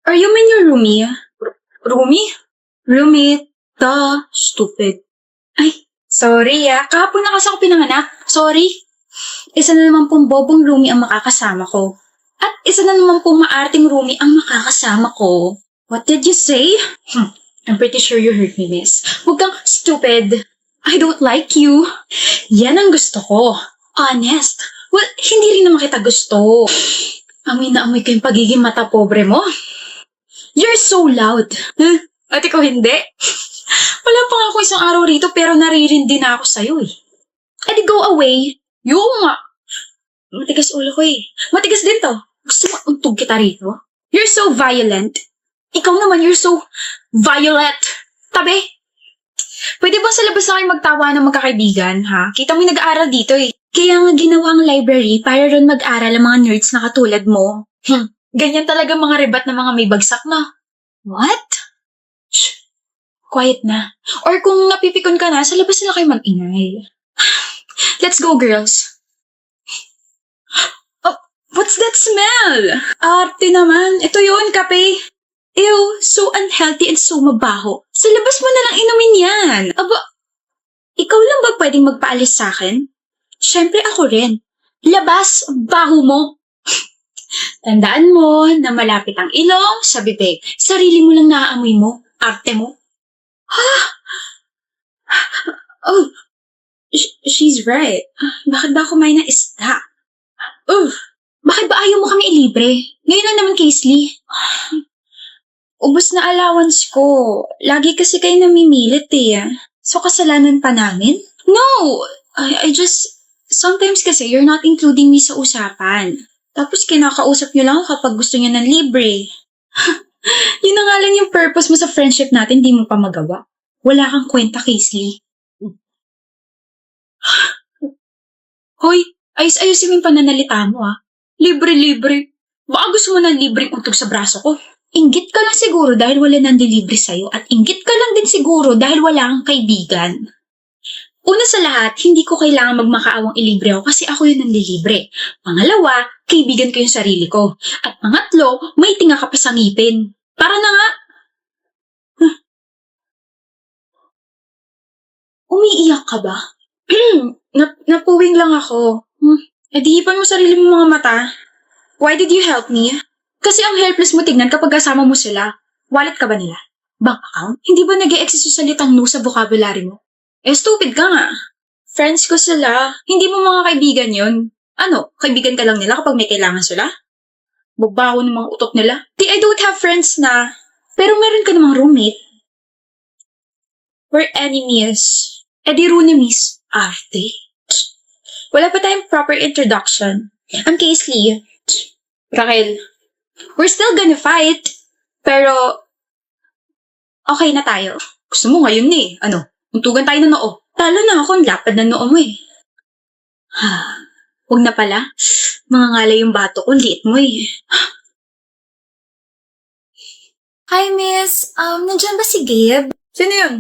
Are you mean your roomie? Roomie? Roommate? Stupid. Ay, sorry Kahapon na kasi ako pinanganak. Sorry. Isa na naman pong bobong roomie ang makakasama ko. At isa na naman pong maarting roomie ang makakasama ko. What did you say? I'm pretty sure you heard me, miss. Huwag kang stupid. I don't like you. Yan ang gusto ko. Honest. Well, hindi rin naman kita gusto. Amoy na amoy ko yung pagiging mata pobre mo. You're so loud. Huh? At ikaw hindi? Wala pa nga ako isang araw rito pero naririndi na ako sa'yo eh. Edi go away. Yung nga. Matigas ulo ko eh. Matigas din to. Gusto mo untog kita rito? You're so violent. Ikaw naman, you're so violet. Tabi. Pwede ba sa labas na kayo magtawa ng magkakaibigan, ha? Kita mo yung nag-aaral dito eh. Kaya nga ginawa ang library para ron mag-aral ang mga nerds na katulad mo. Ganyan talaga mga rebat na mga may bagsak na. What? Shh. Quiet na. Or kung napipikon ka na, sa labas na kayo mag-ingay. Let's go, girls. Oh, what's that smell? Arte naman. Ito yun, kape. Ew, so unhealthy and so mabaho. Sa labas mo na lang inumin yan. Aba, ikaw lang ba pwedeng magpaalis sa akin? Siyempre ako rin. Labas, baho mo. Tandaan mo na malapit ang ilong sa bibig. Sarili mo lang naaamoy mo. Arte mo. Oh, she's right. Bakit ba kumain ng isda? Bakit ba ayaw mo kami ilibre? Ngayon lang naman, Kaisley. Ubus na allowance ko. Lagi kasi kayo namimilit eh. So kasalanan pa namin? No! I just... Sometimes kasi you're not including me sa usapan. Tapos kinakausap niyo lang ako kapag gusto niyo ng libre. Yun na nga lang yung purpose mo sa friendship natin, di mo pa magawa. Wala kang kwenta, Kaisley. Hoy, ayos-ayusin mo yung pananalita mo Libre-libre. Baka gusto mo ng libreng utog sa braso ko. Inggit ka lang siguro dahil wala nandilibre sa'yo at inggit ka lang din siguro dahil wala kang kaibigan. Una sa lahat, hindi ko kailangan magmakaawang ilibre ako kasi ako yung nandilibre. Pangalawa, kaibigan ko yung sarili ko. At pangatlo, may tinga ka pa sa ngipin. Para na nga. Umiiyak ka ba? Napuwing lang ako. Hipan mo sarili mo mga mata. Why did you help me? Kasi ang helpless mo tignan kapag kasama mo sila. Wallet ka ba nila? Bank account? Hindi ba nag-e-exist yung salitang no sa vocabulary mo? Stupid ka nga. Friends ko sila. Hindi mo mga kaibigan yun. Ano, kaibigan ka lang nila kapag may kailangan sila? Magbaho ng mga utok nila? I don't have friends na. Pero meron ka namang roommate. We're enemies. Di runemies. Arte. Wala pa tayong proper introduction. I'm Kaisley. Raquel. We're still gonna fight. Pero, okay na tayo. Gusto mo ngayon Ano, untugan tayo ng noo. Talo na ako, ang lapad ng noo mo Huwag na pala. Mga ngalay yung bato ko, liit mo Hi, miss. Nandiyan ba si Gabe? Sino yun?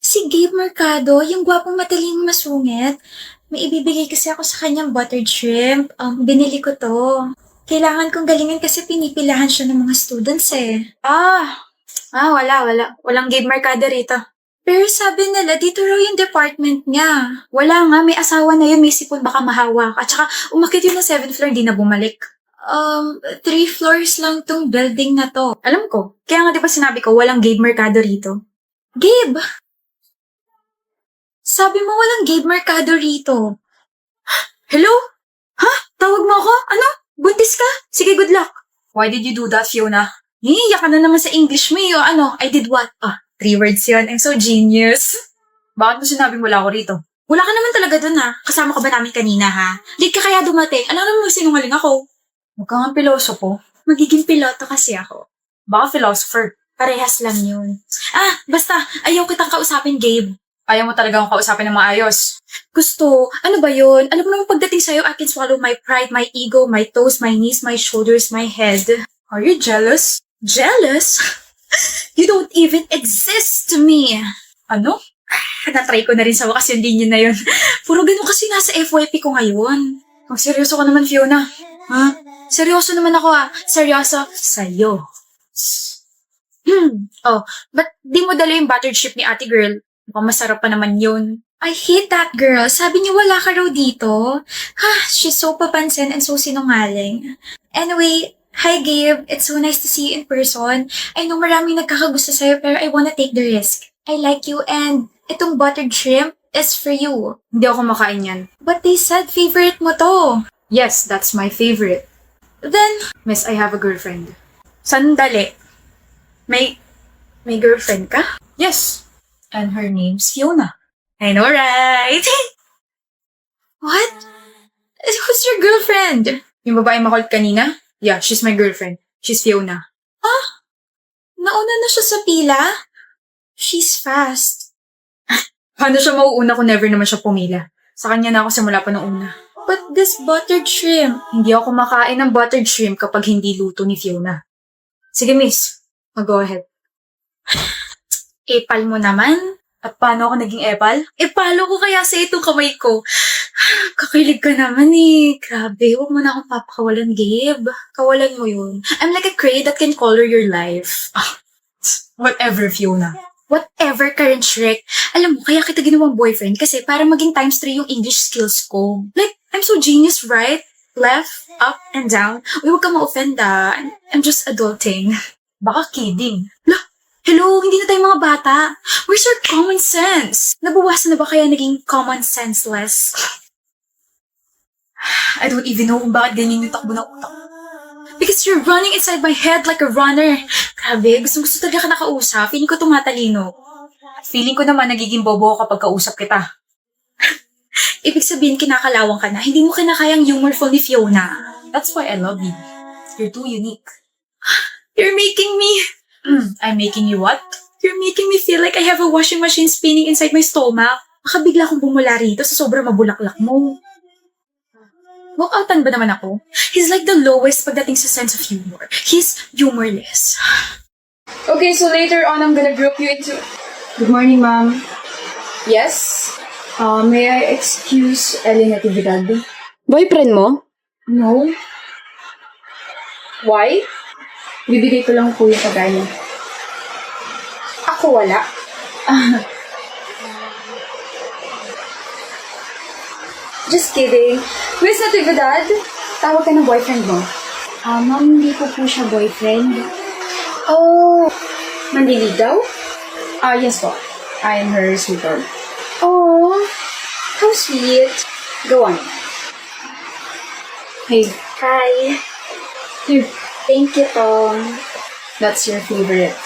Si Gabe Mercado, yung gwapong mataling masungit. May ibibigay kasi ako sa kanyang buttered shrimp. Binili ko to. Kailangan kong galingan kasi pinipilahan siya ng mga students Wala. Walang Gabe Mercado rito. Pero sabi nila, dito raw yung department niya. Wala nga, may asawa na yun, may sipon, baka mahawa. At saka, umakit yun na 7th floor, di na bumalik. 3 floors lang tong building na to. Alam ko. Kaya nga di ba sinabi ko, walang Gabe Mercado rito. Gabe! Sabi mo walang Gabe Mercado rito. Hello? Tawag mo ako? Ano? Buntis ka? Sige, good luck. Why did you do that, Fiona? Iyak ka na naman sa English mo I did what? 3 words yun. I'm so genius. Bakit mo sinabi wala ako rito? Wala ka naman talaga dun Kasama ka ba namin kanina Late ka kaya dumating? Alam naman sinungaling ako. Huwag kang pilosopo. Magiging piloto kasi ako. Baka philosopher. Parehas lang yun. Basta, ayaw kitang kausapin, Gabe. Ayaw mo talaga akong kausapin ng maayos. Gusto. Ano ba yun? Alam mo naman pagdating sa'yo, I can swallow my pride, my ego, my toes, my knees, my shoulders, my head. Are you jealous? Jealous? You don't even exist to me. Ano? Na-try ko na rin sa wakas yung linya na yun. Puro ganun kasi nasa FYP ko ngayon. Seryoso ka naman, Fiona. Seryoso naman ako Seryoso sa'yo. Oh, ba't di mo dala yung buttered shrimp ni ate girl? Mukhang masarap pa naman yun. I hate that girl. Sabi niya wala ka raw dito. Ha, she's so papansin and so sinungaling. Anyway, hi Gabe. It's so nice to see you in person. I know maraming nagkakagusto sa'yo pero I wanna take the risk. I like you and itong buttered shrimp is for you. Hindi ako makain yan. But they said favorite mo to. Yes, that's my favorite. Then, Miss, I have a girlfriend. Sandali. May girlfriend ka? Yes. And her name's Fiona. I know, right? what? Who's your girlfriend? Yung babae makulit kanina? Yeah, she's my girlfriend. She's Fiona. Nauna na siya sa pila? She's fast. Paano siya mauuna kung never naman siya pumila? Sa kanya na ako simula pa nung una. But this buttered shrimp. Hindi ako kumakain ng buttered shrimp kapag hindi luto ni Fiona. Sige, miss. Mag-go ahead. Epal mo naman. At paano ako naging epal? Epalo ko kaya sa itong kamay ko. Kakilig ka naman eh. Grabe, huwag mo na akong papakawalan, Gabe. Kawalan mo yun. I'm like a crate that can color your life. Whatever, Fiona. Whatever, Karen Shrek. Alam mo, kaya kita ginawang boyfriend kasi para maging times 3 yung English skills ko. Like, I'm so genius, right? Left, up, and down. Uy, huwag ka ma-offend ah. I'm just adulting. Baka kidding. Lah, hello, hindi na tayo mga bata. Where's your common sense? Nabawasan na ba kaya naging common senseless? I don't even know kung bakit ganyan yung takbo ng utak. Because you're running inside my head like a runner. Grabe, gusto talaga ka nakausap. Feeling ko tumatalino. Feeling ko naman nagiging bobo ako kapag kausap kita. Ibig sabihin kinakalawang ka na. Hindi mo kinakayang humorful ni Fiona. That's why I love you. You're too unique. You're making me... I'm making you what? You're making me feel like I have a washing machine spinning inside my stomach. Baka bigla akong bumula rito sa sobrang mabulaklak mo. Walk-outan ba naman ako? He's like the lowest pagdating sa sense of humor. He's humorless. Okay, so later on, I'm gonna group you into... Good morning, ma'am. Yes? May I excuse Ellie Natividad? Boyfriend mo? No. Why? Bibigay ko lang po yung pagkain niya. Ako wala. Just kidding. Miss Natividad, tawag ka ng boyfriend mo. Ma'am, hindi ko po siya boyfriend. Oh, manliligaw? Yes po. I am her sweetheart. Oh, how sweet. Go on. Hey, Hi. here. Thank you, Tom. That's your favorite.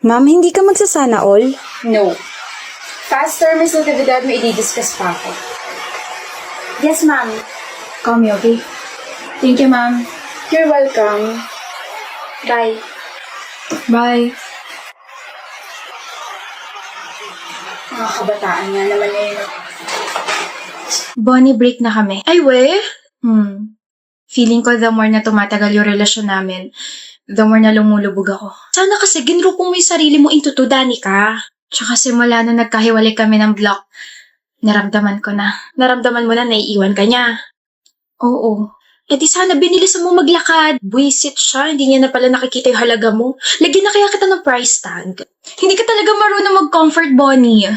Ma'am, hindi ka magsasana all? No. Faster, Miss Natividad, may i-discuss pa ako. Yes, ma'am. Call me, okay? Thank you, ma'am. You're welcome. Bye. Bye. Mga kabataan nga naman ngayon. Bonnie, break na kami. Ay, we? Feeling ko the more na tumatagal yung relasyon namin, the more na lumulubog ako. Sana kasi ginrupong mo yung sarili mo into to, Danica. Tsaka simula na nagkahiwalay kami ng block, naramdaman ko na. Naramdaman mo na naiiwan ka niya. Oo. E di sana binilisan mo maglakad. Buisit siya, hindi niya na pala nakikita yung halaga mo. Lagyan na kaya kita ng price tag. Hindi ka talaga marunong mag-comfort, Bonnie.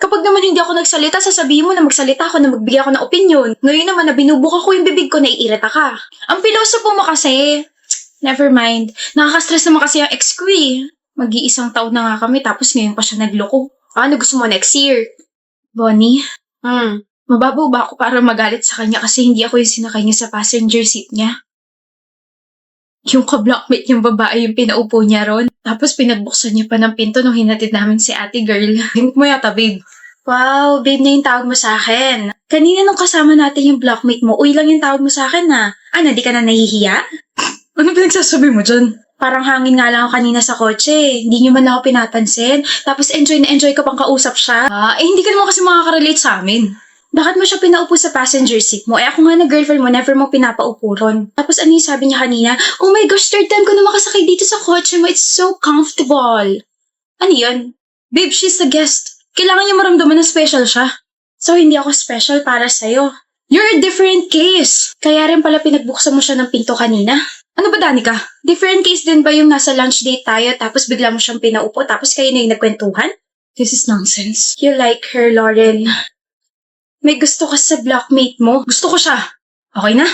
Kapag naman hindi ako nagsalita, sasabihin mo na magsalita ako na magbigay ako ng opinion. Ngayon naman na binubuka ko yung bibig ko, naiirita ka. Ang pilosopo mo kasi. Never mind. Nakaka-stress naman kasi yung ex ko eh. Mag-iisang taon na nga kami tapos ngayon pa siya nagloko. Ano gusto mo next year? Bonnie? Mababaw ba ako para magalit sa kanya kasi hindi ako yung sinakay niya sa passenger seat niya? Yung ka-blockmate niyang babae yung pinaupo niya ron. Tapos pinagbuksan niya pa ng pinto nung hinatid namin si ate girl. Himot mo yata, babe. Wow, babe na yung tawag mo sa akin. Kanina nung kasama natin yung blockmate mo, uy lang yung tawag mo sa akin na. Ano, di ka na nahihiya? Ano pinagsasabi mo dyan? Parang hangin nga lang ako kanina sa kotse. Hindi niyo man ako pinapansin. Tapos enjoy na enjoy ka pang kausap siya. Hindi ka naman kasi makaka-relate sa amin. Bakit mo siya pinaupo sa passenger seat mo? Ako nga na girlfriend mo, never mo pinapaupo ron. Tapos ano yung sabi niya kanina? Oh my gosh, third time ko na makasakay dito sa kotse mo. It's so comfortable. Ano yun? Babe, she's a guest. Kailangan niya maramdaman na special siya. So, hindi ako special para sa'yo. You're a different case. Kaya rin pala pinagbuksan mo siya ng pinto kanina. Ano ba, Danica? Different case din ba yung nasa lunch date tayo tapos bigla mo siyang pinaupo tapos kayo na yung nagkwentuhan? This is nonsense. You like her, Lauren. May gusto ka sa blockmate mo. Gusto ko siya. Okay na?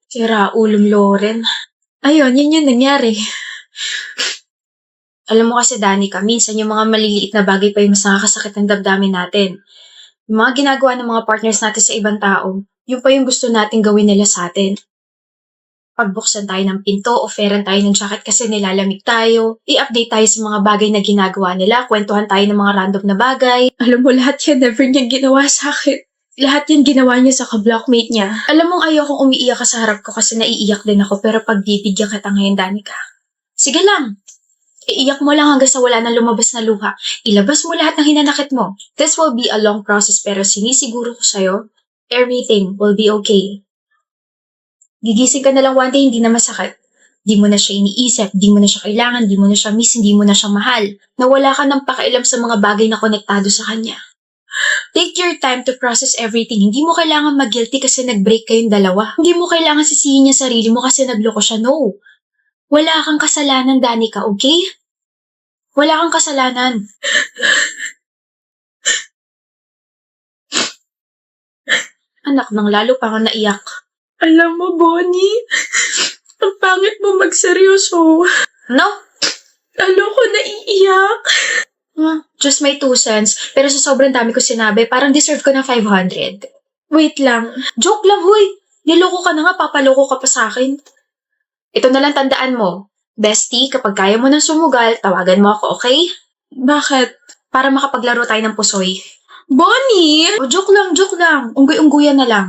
Sira ulong Lauren. Ayun, yun yung nangyari. Alam mo kasi, Danica, minsan yung mga maliliit na bagay pa yung mas nakakasakit ng damdamin natin. Yung mga ginagawa ng mga partners natin sa ibang tao, yun pa yung gusto natin gawin nila sa atin. Pagbuksan tayo ng pinto, offeran tayo ng jacket kasi nilalamig tayo, i-update tayo sa mga bagay na ginagawa nila, kwentuhan tayo ng mga random na bagay. Alam mo, lahat yan never niyang ginawa sa akin. Lahat yan ginawa niya sa ka-blockmate niya. Alam mong ayokong umiiyak ka sa harap ko kasi naiiyak din ako pero pagbibigyan kita ngayon, Danica. Sige lang. Iiyak mo lang hanggang sa wala nang lumabas na luha. Ilabas mo lahat ng hinanakit mo. This will be a long process pero sinisiguro ko sa'yo, everything will be okay. Gigising ka na lang one day, hindi na masakit. Di mo na siya iniisip, di mo na siya kailangan, di mo na siya miss, hindi mo na siya mahal. Nawala ka ng pakialam sa mga bagay na konektado sa kanya. Take your time to process everything. Hindi mo kailangan mag-guilty kasi nag-break kayong dalawa. Hindi mo kailangan sisihin niya sarili mo kasi nagloko siya. No. Wala kang kasalanan, Danica, okay? Wala kang kasalanan. Anak nang lalo pa nga naiyak. Alam mo, Bonnie, ang pangit mo magseryoso. No? Lalo ko naiiyak. Just my 2 cents. Pero sa sobrang dami ko sinabi, parang deserve ko ng 500. Wait lang. Joke lang, huy. Niloko ka na nga, papaloko ka pa sa akin. Ito na lang tandaan mo. Bestie, kapag kaya mo ng sumugal, tawagan mo ako, okay? Bakit? Para makapaglaro tayo ng pusoy. Bonnie! Joke lang, joke lang. Unggoy-ungguyan na lang.